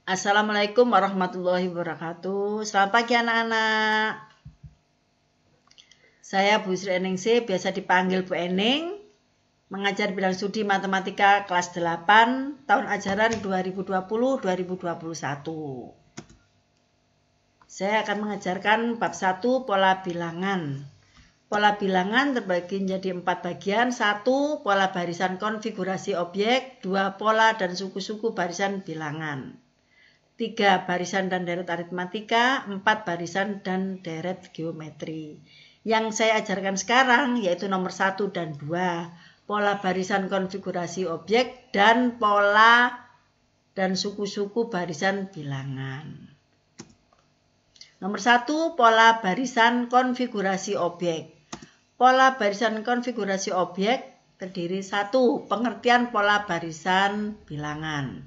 Assalamualaikum warahmatullahi wabarakatuh. Selamat pagi anak-anak. Saya Bu Sri Eningsih, biasa dipanggil Bu Ening, mengajar bidang studi matematika kelas 8 tahun ajaran 2020-2021. Saya akan mengajarkan bab 1 pola bilangan. Pola bilangan terbagi menjadi 4 bagian. 1. Pola barisan konfigurasi objek. 2. Pola dan suku-suku barisan bilangan. 3. Barisan dan deret aritmatika. 4. Barisan dan deret geometri. Yang saya ajarkan sekarang yaitu nomor 1 dan 2. Pola barisan konfigurasi objek dan pola dan suku-suku barisan bilangan. Nomor 1. Pola barisan konfigurasi objek. Pola barisan konfigurasi objek terdiri 1. Pengertian pola barisan bilangan.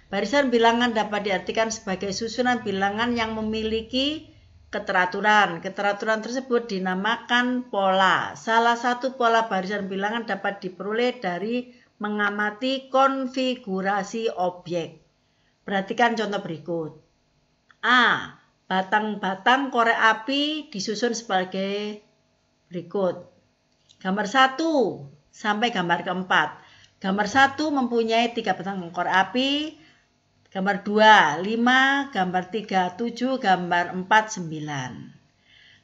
Barisan bilangan dapat diartikan sebagai susunan bilangan yang memiliki keteraturan. Keteraturan tersebut dinamakan pola. Salah satu pola barisan bilangan dapat diperoleh dari mengamati konfigurasi objek. Perhatikan contoh berikut. A. Batang-batang korek api disusun sebagai berikut. Gambar 1 sampai gambar keempat. Gambar 1 mempunyai 3 batang korek api. Gambar 2, 5. Gambar 3, 7. Gambar 4, 9.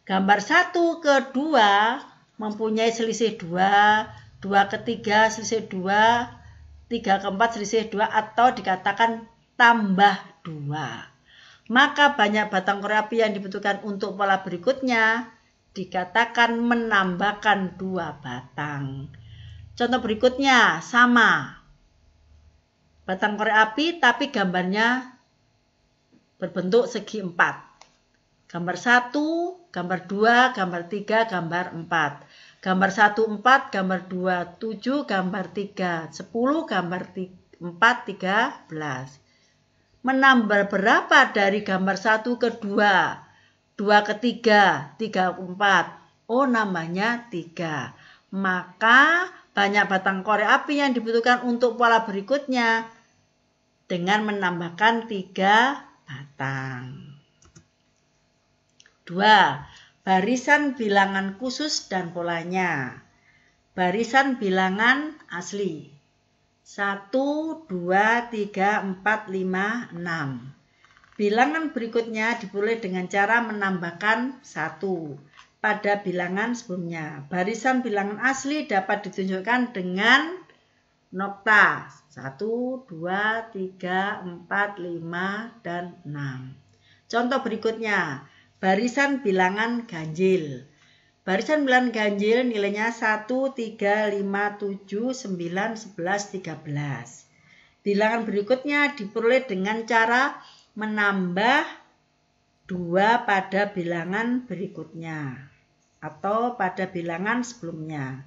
Gambar 1 ke 2 mempunyai selisih 2. 2 ke 3 selisih 2. 3 ke 4 selisih 2 atau dikatakan tambah 2. Maka banyak batang korek api yang dibutuhkan untuk pola berikutnya dikatakan menambahkan 2 batang. Contoh berikutnya sama. Batang korek api tapi gambarnya berbentuk segi 4. Gambar 1, gambar 2, gambar 3, gambar 4. Gambar 1 4, gambar 2 7, gambar 3 10, gambar 4 13. Menambah berapa dari gambar 1 ke 2, 2 ke 3, 3 ke 4? Oh, nambahnya 3. Maka banyak batang korek api yang dibutuhkan untuk pola berikutnya dengan menambahkan 3 batang. 2. Barisan bilangan khusus dan polanya. Barisan bilangan asli. 1, 2, 3, 4, 5, 6. Bilangan berikutnya diperoleh dengan cara menambahkan 1 pada bilangan sebelumnya. Barisan bilangan asli dapat ditunjukkan dengan nokta 1, 2, 3, 4, 5, dan 6. Contoh berikutnya, barisan bilangan ganjil. Barisan bilangan ganjil nilainya 1, 3, 5, 7, 9, 11, 13. Bilangan berikutnya diperoleh dengan cara menambah 2 pada bilangan berikutnya atau pada bilangan sebelumnya.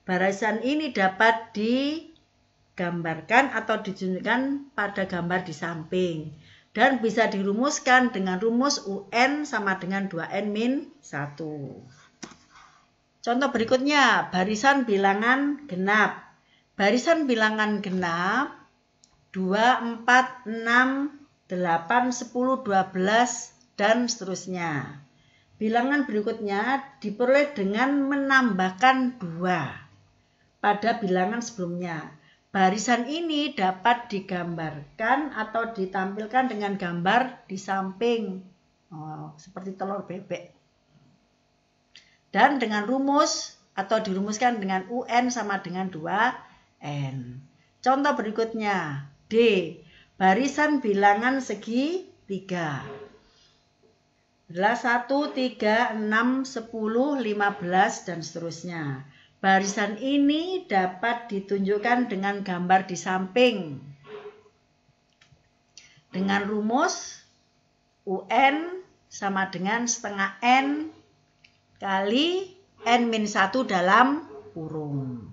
Barisan ini dapat digambarkan atau ditunjukkan pada gambar di samping dan bisa dirumuskan dengan rumus UN sama dengan 2N-1. Contoh berikutnya, barisan bilangan genap. Barisan bilangan genap 2, 4, 6, 8, 10, 12, dan seterusnya. Bilangan berikutnya diperoleh dengan menambahkan 2 pada bilangan sebelumnya. Barisan ini dapat digambarkan atau ditampilkan dengan gambar di samping, seperti telur bebek. Dan dengan rumus atau dirumuskan dengan UN sama dengan 2N. Contoh berikutnya, D. Barisan bilangan segi 3. Adalah 1, 3, 6, 10, 15, dan seterusnya. Barisan ini dapat ditunjukkan dengan gambar di samping. Dengan rumus UN sama dengan setengah N kali N-1 dalam kurung.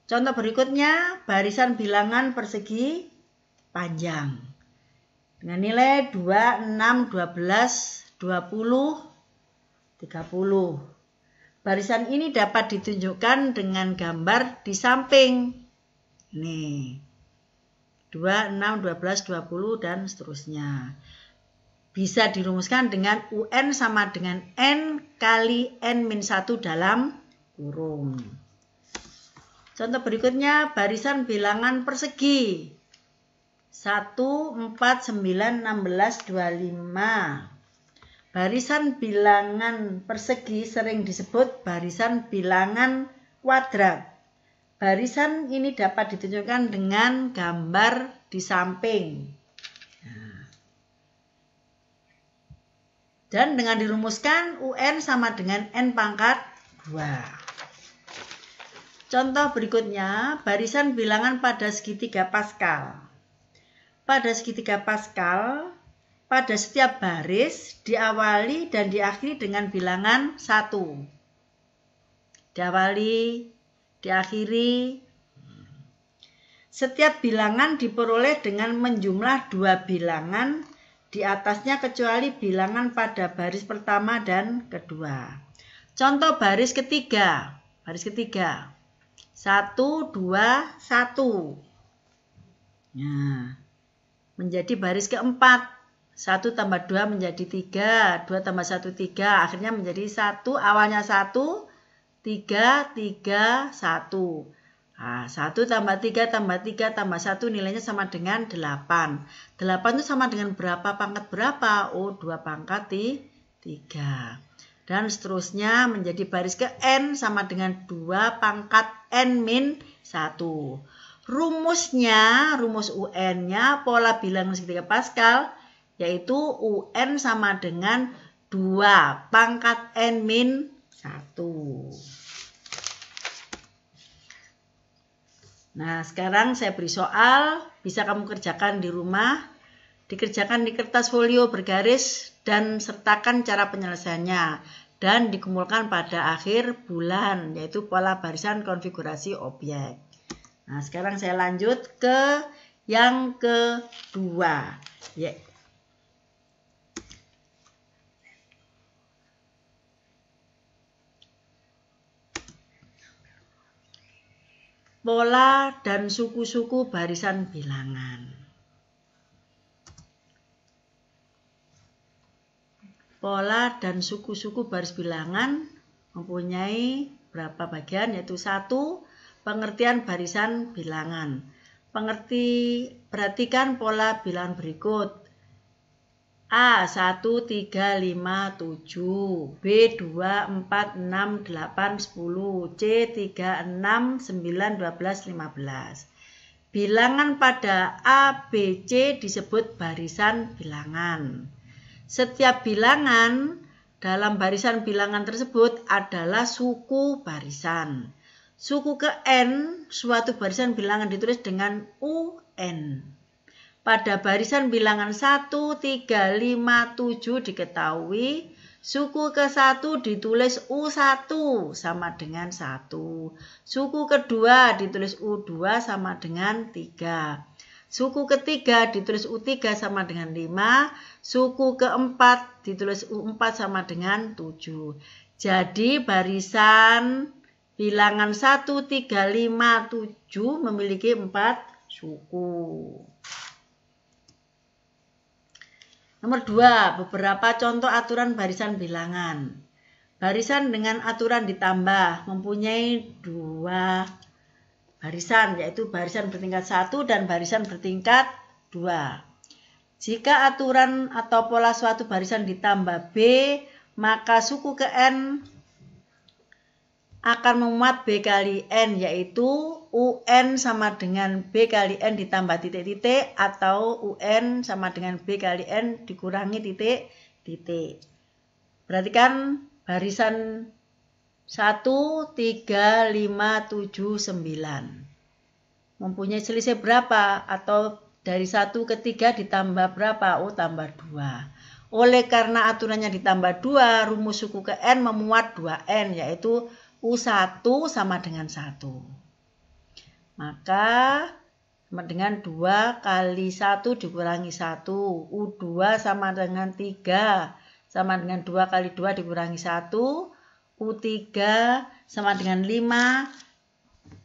Contoh berikutnya, barisan bilangan persegi panjang. Dengan nilai 2, 6, 12, 20, 30. Barisan ini dapat ditunjukkan dengan gambar di samping. Nih, 2, 2, 6, 12, 20, dan seterusnya. Bisa dirumuskan dengan UN sama dengan N kali N-1 dalam kurung. Contoh berikutnya, barisan bilangan persegi. 1, 4, 9, 16, 25. Barisan bilangan persegi sering disebut barisan bilangan kuadrat. Barisan ini dapat ditunjukkan dengan gambar di samping. Dan dengan dirumuskan UN sama dengan N pangkat 2. Contoh berikutnya, barisan bilangan pada segitiga Pascal. Pada segitiga Pascal, pada setiap baris diawali dan diakhiri dengan bilangan 1. Diawali, diakhiri. Setiap bilangan diperoleh dengan menjumlah 2 bilangan di atasnya kecuali bilangan pada baris pertama dan kedua. Contoh baris ketiga. Baris ketiga. 1, 2, 1. Nah, menjadi baris keempat. 1 tambah 2 menjadi 3. 2 tambah 1, 3. Akhirnya menjadi 1. Awalnya 1, 3, 3, 1. Nah, 1 tambah 3 tambah 3 tambah 1 nilainya sama dengan 8. 8 itu sama dengan berapa pangkat berapa? Oh, 2 pangkat 3. Dan seterusnya menjadi baris ke N sama dengan 2 pangkat N-1. Rumusnya, rumus UN-nya pola bilangan segitiga Pascal, yaitu UN sama dengan 2 pangkat N-1. Nah, sekarang saya beri soal, bisa kamu kerjakan di rumah, dikerjakan di kertas folio bergaris dan sertakan cara penyelesaiannya dan dikumpulkan pada akhir bulan, yaitu pola barisan konfigurasi objek. Nah, sekarang saya lanjut ke yang kedua. Pola dan suku-suku barisan bilangan. Pola dan suku-suku baris bilangan mempunyai berapa bagian, yaitu 1. Pengertian barisan bilangan. Perhatikan pola bilangan berikut. A 1, 3, 5, 7, B 2, 4, 6, 8, 10, C 3, 6, 9, 12, 15. Bilangan pada A, B, C disebut barisan bilangan. Setiap bilangan dalam barisan bilangan tersebut adalah suku barisan. Suku ke N, suatu barisan bilangan ditulis dengan UN. Pada barisan bilangan 1, 3, 5, 7 diketahui suku ke-1 ditulis U1 sama dengan 1. Suku kedua ditulis U2 sama dengan 3. Suku ketiga ditulis U3 sama dengan 5. Suku keempat ditulis U4 sama dengan 7. Jadi barisan bilangan 1, 3, 5, 7 memiliki 4 suku. Nomor 2, beberapa contoh aturan barisan bilangan. Barisan dengan aturan ditambah mempunyai 2 barisan, yaitu barisan bertingkat 1 dan barisan bertingkat 2. Jika aturan atau pola suatu barisan ditambah B, maka suku ke N akan memuat B kali N, yaitu UN sama dengan B kali N ditambah titik-titik atau UN sama dengan B kali N dikurangi titik-titik. Perhatikan barisan 1, 3, 5, 7, 9. Mempunyai selisih berapa? Atau dari 1 ke 3 ditambah berapa? Oh, tambah 2. Oleh karena aturannya ditambah 2, rumus suku ke N memuat 2N, yaitu U1 sama dengan 1. Maka sama dengan 2 kali 1 dikurangi 1. U2 sama dengan 3. Sama dengan 2 kali 2 dikurangi 1. U3 sama dengan 5.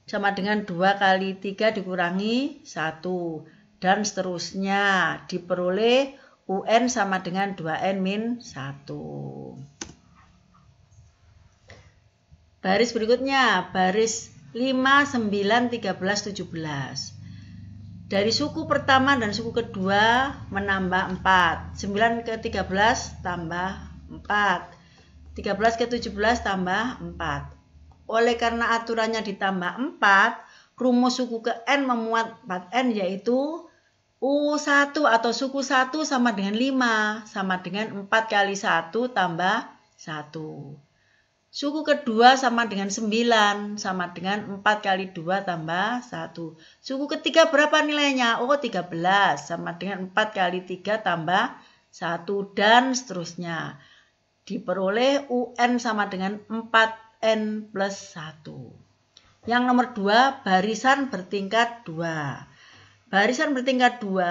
Sama dengan 2 kali 3 dikurangi 1. dan seterusnya. Diperoleh UN sama dengan 2N min 1. Baris berikutnya, baris 5, 9, 13, 17. Dari suku pertama dan suku kedua menambah 4. 9 ke 13 tambah 4. 13 ke 17 tambah 4. Oleh karena aturannya ditambah 4, rumus suku ke N memuat 4N yaitu U1 atau suku 1 sama dengan 5, sama dengan 4 kali 1 tambah 1. Suku kedua sama dengan 9, sama dengan 4 kali 2 tambah 1. Suku ketiga berapa nilainya? Oh, 13, sama dengan 4 kali 3 tambah 1, dan seterusnya. Diperoleh UN sama dengan 4N plus 1. Yang nomor 2, barisan bertingkat 2. Barisan bertingkat 2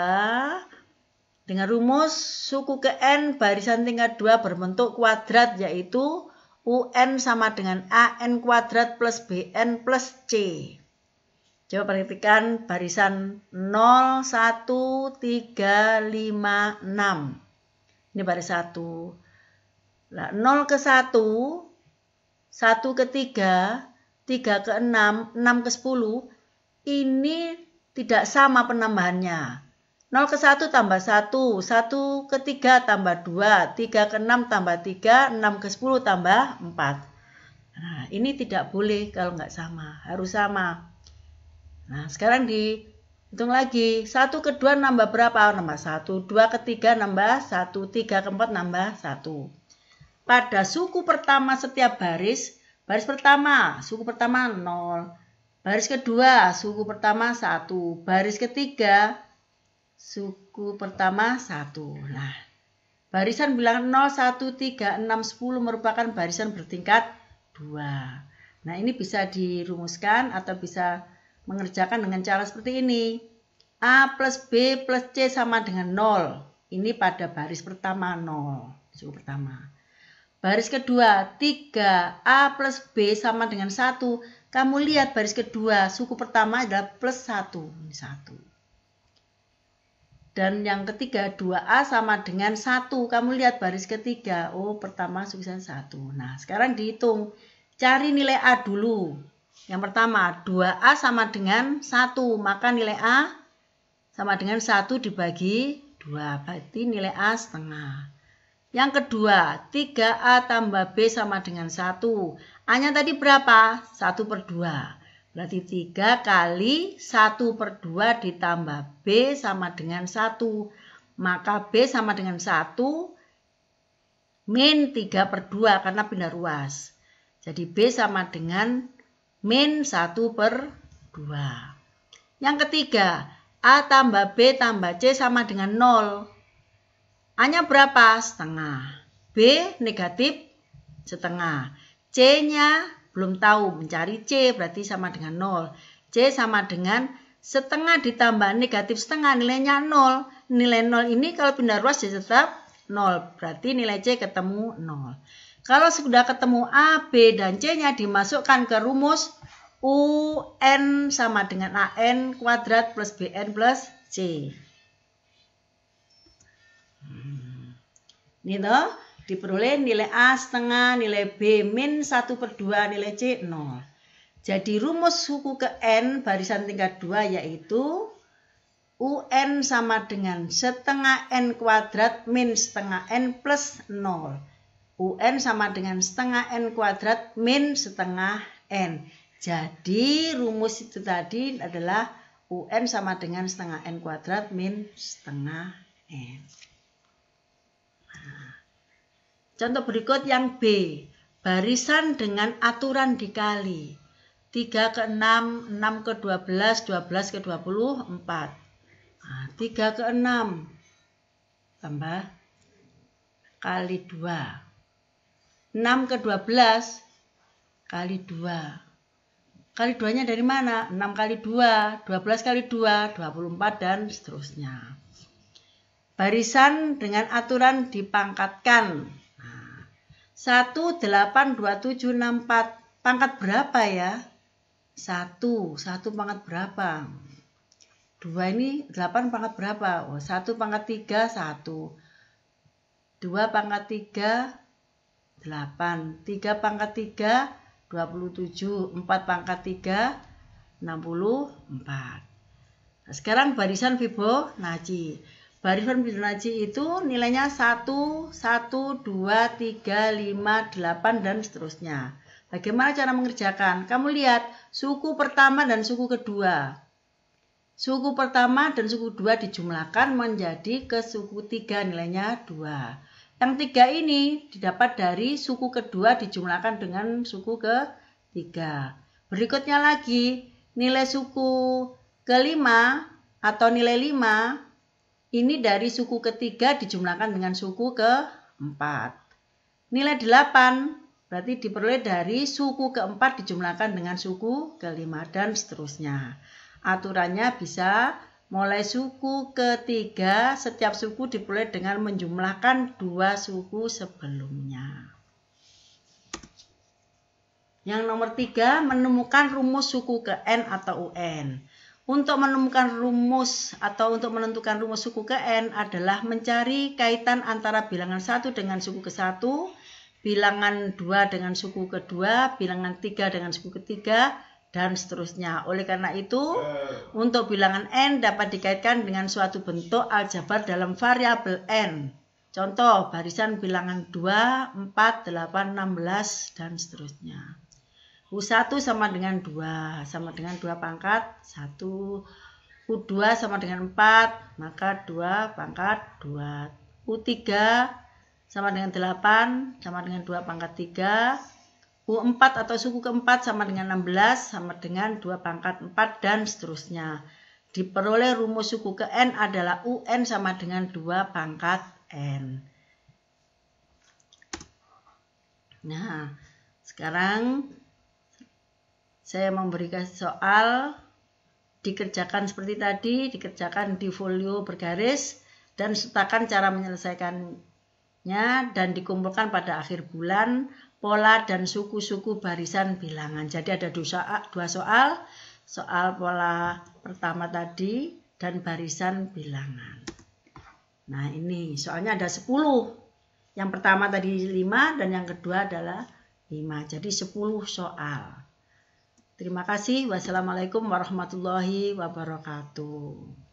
dengan rumus suku ke N barisan tingkat 2 berbentuk kuadrat, yaitu UN sama dengan AN kuadrat plus BN plus C. Coba perhatikan barisan 0, 1, 3, 5, 6. Ini baris 1. Nah, 0 ke 1, 1 ke 3, 3 ke 6, 6 ke 10. Ini tidak sama penambahannya. 0 ke 1 tambah 1, 1 ke 3 tambah 2, 3 ke 6 tambah 3, 6 ke 10 tambah 4. Nah, ini tidak boleh kalau nggak sama, harus sama. Nah, sekarang dihitung lagi. 1 ke 2 nambah berapa? Nambah 1. 2 ke 3 nambah 1. 3 ke 4 nambah 1. Pada suku pertama setiap baris pertama, suku pertama 0. Baris kedua, suku pertama 1. Baris ketiga, suku pertama 1. Nah, barisan bilangan 0, 1, 3, 6, 10 merupakan barisan bertingkat 2. Nah, ini bisa dirumuskan atau bisa mengerjakan dengan cara seperti ini. A plus B plus C sama dengan 0. Ini pada baris pertama 0, suku pertama. Baris kedua, 3A plus B sama dengan 1. Kamu lihat baris kedua, suku pertama adalah plus 1. Ini 1. Dan yang ketiga 2A sama dengan 1. Kamu lihat baris ketiga. Oh, pertama sukunya 1. Nah, sekarang dihitung. Cari nilai A dulu. Yang pertama 2A sama dengan 1. Maka nilai A sama dengan 1 dibagi 2. Berarti nilai A setengah. Yang kedua 3A tambah B sama dengan 1. A-nya tadi berapa? 1 per 2. Berarti 3 kali 1 per 2 ditambah B sama dengan 1. Maka B sama dengan 1 min 3 per 2 karena pindah ruas. Jadi B sama dengan min 1 per 2. Yang ketiga, A tambah B tambah C sama dengan 0. A-nya berapa? Setengah. B negatif setengah. C-nya belum tahu, mencari C berarti sama dengan 0. C sama dengan setengah ditambah negatif setengah, nilainya 0. Nilai 0 ini kalau pindah ruas jadi tetap 0. Berarti nilai C ketemu 0. Kalau sudah ketemu A, B, dan C-nya dimasukkan ke rumus UN sama dengan AN kuadrat plus BN plus C. Ini toh. Diperoleh nilai A setengah, nilai B min 1 per 2, nilai C 0. Jadi rumus suku ke N barisan tingkat 2 yaitu UN sama dengan setengah N kuadrat min setengah N plus 0. UN sama dengan setengah N kuadrat min setengah N. Jadi rumus itu tadi adalah UN sama dengan setengah N kuadrat min setengah N. Contoh berikut yang B, barisan dengan aturan dikali. 3 ke 6, 6 ke 12, 12 ke 24. Nah, 3 ke 6 tambah kali 2. 6 ke 12 kali 2. Kali 2-nya dari mana? 6 kali 2, 12 kali 2, 24 dan seterusnya. Barisan dengan aturan dipangkatkan. 1, 8, 2, 7, 6, 4. Pangkat berapa ya? 1 pangkat berapa? 2 ini 8 pangkat berapa? Oh, 1 pangkat 3, 1. 2 pangkat 3, 8. 3 pangkat 3, 27. 4 pangkat 3, 64. Nah, sekarang barisan Fibonacci. Barisan Fibonacci itu nilainya 1, 1, 2, 3, 5, 8, dan seterusnya. Bagaimana cara mengerjakan? Kamu lihat suku pertama dan suku kedua. Suku pertama dan suku 2 dijumlahkan menjadi ke suku 3, nilainya 2. Yang 3 ini didapat dari suku kedua dijumlahkan dengan suku ketiga. Berikutnya lagi, nilai suku kelima atau nilai 5 ini dari suku ketiga dijumlahkan dengan suku keempat. Nilai 8 berarti diperoleh dari suku keempat dijumlahkan dengan suku kelima, dan seterusnya. Aturannya bisa mulai suku ketiga, setiap suku diperoleh dengan menjumlahkan 2 suku sebelumnya. Yang nomor 3, menemukan rumus suku ke N atau UN. Untuk menemukan rumus atau untuk menentukan rumus suku ke N adalah mencari kaitan antara bilangan 1 dengan suku ke-1, bilangan 2 dengan suku kedua, bilangan 3 dengan suku ketiga, dan seterusnya. Oleh karena itu, untuk bilangan N dapat dikaitkan dengan suatu bentuk aljabar dalam variabel N. Contoh, barisan bilangan 2, 4, 8, 16, dan seterusnya. U1 sama dengan 2, sama dengan 2 pangkat 1. U2 sama dengan 4, maka 2 pangkat 2. U3 sama dengan 8, sama dengan 2 pangkat 3. U4 atau suku keempat sama dengan 16, sama dengan 2 pangkat 4, dan seterusnya. Diperoleh rumus suku ke N adalah UN sama dengan 2 pangkat N. Nah, sekarang saya memberikan soal dikerjakan seperti tadi, dikerjakan di folio bergaris, dan sertakan cara menyelesaikannya dan dikumpulkan pada akhir bulan pola dan suku-suku barisan bilangan. Jadi ada dua soal, soal pola pertama tadi dan barisan bilangan. Nah, ini soalnya ada 10. Yang pertama tadi 5 dan yang kedua adalah 5. Jadi 10 soal. Terima kasih. Wassalamualaikum warahmatullahi wabarakatuh.